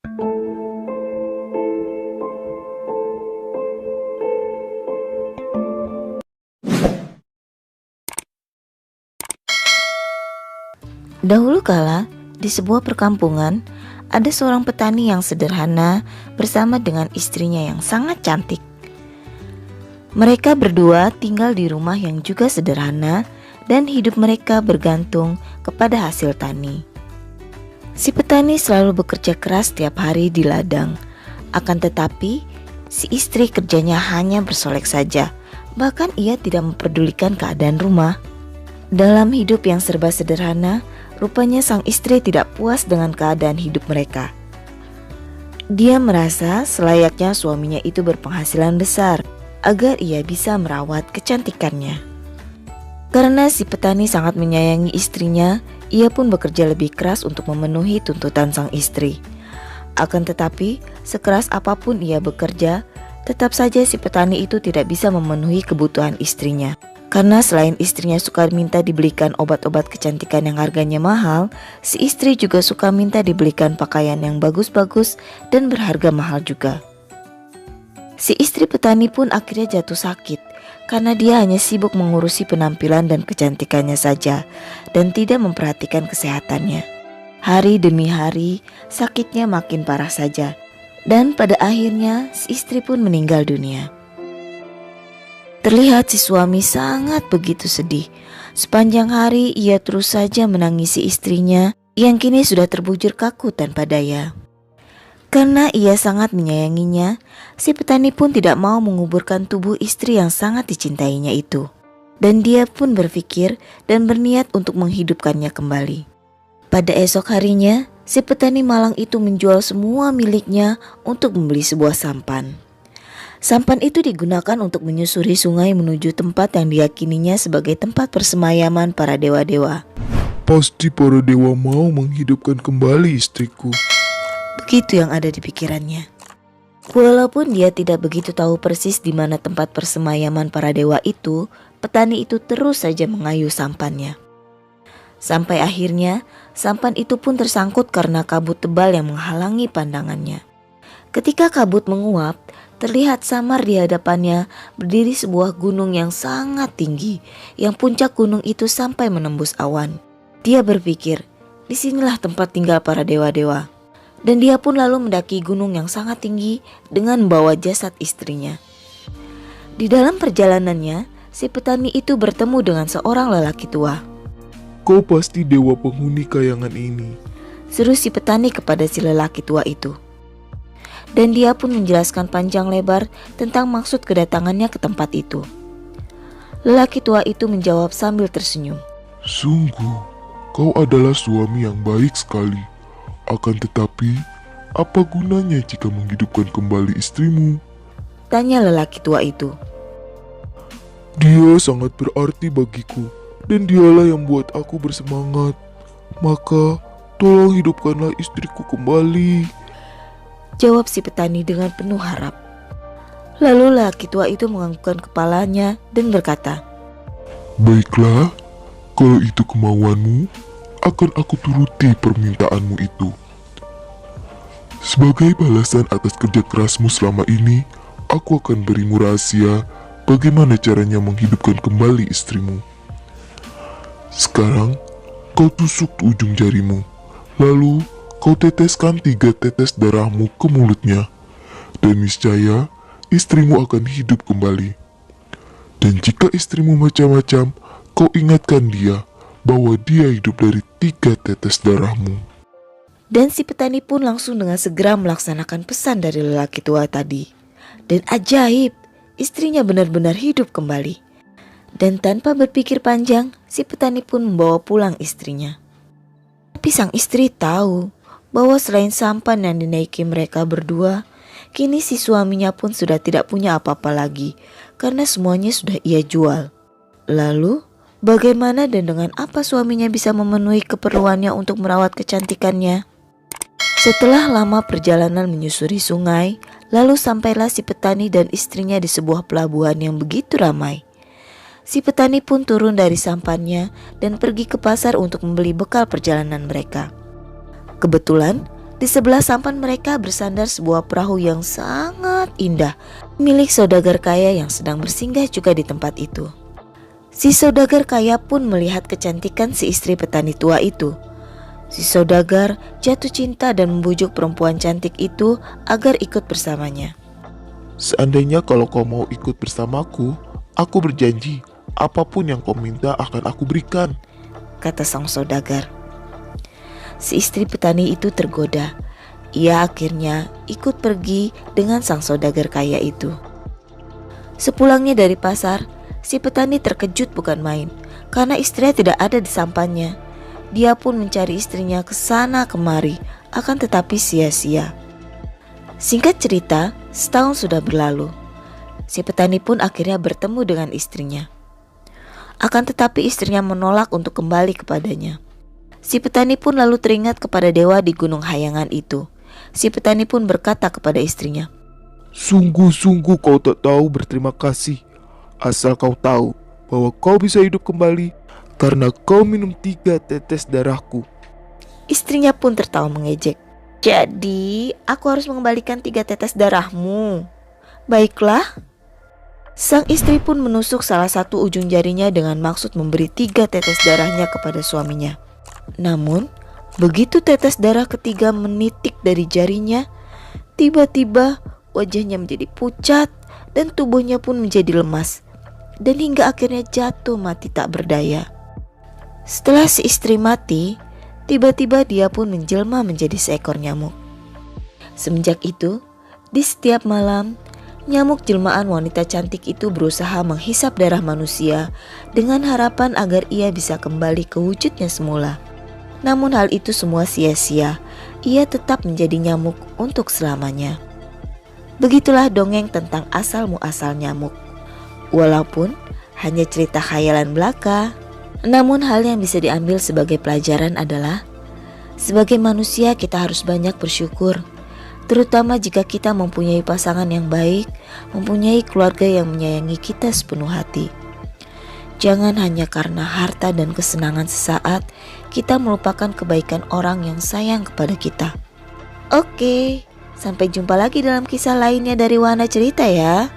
Dahulu kala, di sebuah perkampungan, ada seorang petani yang sederhana bersama dengan istrinya yang sangat cantik. Mereka berdua tinggal di rumah yang juga sederhana dan hidup mereka bergantung kepada hasil tani. Si petani selalu bekerja keras setiap hari di ladang. Akan tetapi, si istri kerjanya hanya bersolek saja. Bahkan ia tidak memperdulikan keadaan rumah. Dalam hidup yang serba sederhana, rupanya sang istri tidak puas dengan keadaan hidup mereka. Dia merasa selayaknya suaminya itu berpenghasilan besar agar ia bisa merawat kecantikannya. Karena si petani sangat menyayangi istrinya, ia pun bekerja lebih keras untuk memenuhi tuntutan sang istri. Akan tetapi, sekeras apapun ia bekerja, tetap saja si petani itu tidak bisa memenuhi kebutuhan istrinya. Karena selain istrinya suka minta dibelikan obat-obat kecantikan yang harganya mahal, si istri juga suka minta dibelikan pakaian yang bagus-bagus dan berharga mahal juga. Si istri petani pun akhirnya jatuh sakit karena dia hanya sibuk mengurusi penampilan dan kecantikannya saja dan tidak memperhatikan kesehatannya. Hari demi hari, sakitnya makin parah saja dan pada akhirnya si istri pun meninggal dunia. Terlihat si suami sangat begitu sedih. Sepanjang hari ia terus saja menangisi istrinya yang kini sudah terbujur kaku tanpa daya. Karena ia sangat menyayanginya, si petani pun tidak mau menguburkan tubuh istri yang sangat dicintainya itu. Dan dia pun berpikir dan berniat untuk menghidupkannya kembali. Pada esok harinya, si petani malang itu menjual semua miliknya untuk membeli sebuah sampan. Sampan itu digunakan untuk menyusuri sungai menuju tempat yang diyakininya sebagai tempat persemayaman para dewa-dewa. Pasti para dewa mau menghidupkan kembali istriku. Begitu yang ada di pikirannya. Walaupun dia tidak begitu tahu persis di mana tempat persemayaman para dewa itu, petani itu terus saja mengayuh sampannya. Sampai akhirnya, sampan itu pun tersangkut karena kabut tebal yang menghalangi pandangannya. Ketika kabut menguap, terlihat samar di hadapannya berdiri sebuah gunung yang sangat tinggi, yang puncak gunung itu sampai menembus awan. Dia berpikir, disinilah tempat tinggal para dewa-dewa. Dan dia pun lalu mendaki gunung yang sangat tinggi dengan membawa jasad istrinya. Di dalam perjalanannya, si petani itu bertemu dengan seorang lelaki tua. Kau pasti dewa penghuni kayangan ini. Seru si petani kepada si lelaki tua itu. Dan dia pun menjelaskan panjang lebar tentang maksud kedatangannya ke tempat itu. Lelaki tua itu menjawab sambil tersenyum. Sungguh, kau adalah suami yang baik sekali. Akan tetapi, apa gunanya jika menghidupkan kembali istrimu? Tanya lelaki tua itu. Dia sangat berarti bagiku, dan dialah yang buat aku bersemangat. Maka, tolong hidupkanlah istriku kembali. Jawab si petani dengan penuh harap. Lalu lelaki tua itu menganggukkan kepalanya dan berkata, Baiklah, kalau itu kemauanmu, akan aku turuti permintaanmu itu. Sebagai balasan atas kerja kerasmu selama ini, aku akan berimu rahasia bagaimana caranya menghidupkan kembali istrimu. Sekarang, kau tusuk ujung jarimu, lalu kau teteskan 3 tetes darahmu ke mulutnya, dan niscaya istrimu akan hidup kembali. Dan jika istrimu macam-macam, kau ingatkan dia bahwa dia hidup dari 3 tetes darahmu. Dan si petani pun langsung dengan segera melaksanakan pesan dari lelaki tua tadi. Dan ajaib, istrinya benar-benar hidup kembali. Dan tanpa berpikir panjang, si petani pun membawa pulang istrinya. Tapi sang istri tahu bahwa selain sampan yang dinaiki mereka berdua, kini si suaminya pun sudah tidak punya apa-apa lagi karena semuanya sudah ia jual. Lalu, bagaimana dan dengan apa suaminya bisa memenuhi keperluannya untuk merawat kecantikannya? Setelah lama perjalanan menyusuri sungai, lalu sampailah si petani dan istrinya di sebuah pelabuhan yang begitu ramai. Si petani pun turun dari sampannya dan pergi ke pasar untuk membeli bekal perjalanan mereka. Kebetulan, Di sebelah sampan mereka bersandar sebuah perahu yang sangat indah, milik saudagar kaya yang sedang bersinggah juga di tempat itu. Si saudagar kaya pun melihat kecantikan si istri petani tua itu. Si saudagar jatuh cinta dan membujuk perempuan cantik itu agar ikut bersamanya. Seandainya kalau kau mau ikut bersamaku, aku berjanji apapun yang kau minta akan aku berikan, kata sang saudagar. Si istri petani itu tergoda. Ia akhirnya ikut pergi dengan sang saudagar kaya itu. Sepulangnya dari pasar, si petani terkejut bukan main karena istrinya tidak ada di sampannya. Dia pun mencari istrinya ke sana kemari, akan tetapi sia-sia. Singkat cerita, setahun sudah berlalu. Si petani pun akhirnya bertemu dengan istrinya. Akan tetapi istrinya menolak untuk kembali kepadanya. Si petani pun lalu teringat kepada dewa di gunung hayangan itu. Si petani pun berkata kepada istrinya, "Sungguh-sungguh kau tak tahu berterima kasih. Asal kau tahu bahwa kau bisa hidup kembali karena kau minum 3 tetes darahku." Istrinya pun tertawa mengejek. Jadi aku harus mengembalikan 3 tetes darahmu. Baiklah. Sang istri pun menusuk salah satu ujung jarinya dengan maksud memberi 3 tetes darahnya kepada suaminya. Namun begitu tetes darah ketiga menitik dari jarinya, tiba-tiba wajahnya menjadi pucat dan tubuhnya pun menjadi lemas, dan hingga akhirnya jatuh mati tak berdaya. Setelah si istri mati, tiba-tiba dia pun menjelma menjadi seekor nyamuk. Semenjak itu, di setiap malam, nyamuk jelmaan wanita cantik itu berusaha menghisap darah manusia dengan harapan agar ia bisa kembali ke wujudnya semula. Namun hal itu semua sia-sia. Ia tetap menjadi nyamuk untuk selamanya. Begitulah dongeng tentang asal-muasal nyamuk. Walaupun hanya cerita khayalan belaka, namun hal yang bisa diambil sebagai pelajaran adalah sebagai manusia kita harus banyak bersyukur, terutama jika kita mempunyai pasangan yang baik, mempunyai keluarga yang menyayangi kita sepenuh hati. Jangan hanya karena harta dan kesenangan sesaat kita melupakan kebaikan orang yang sayang kepada kita. Oke, sampai jumpa lagi dalam kisah lainnya dari Wahana Cerita ya.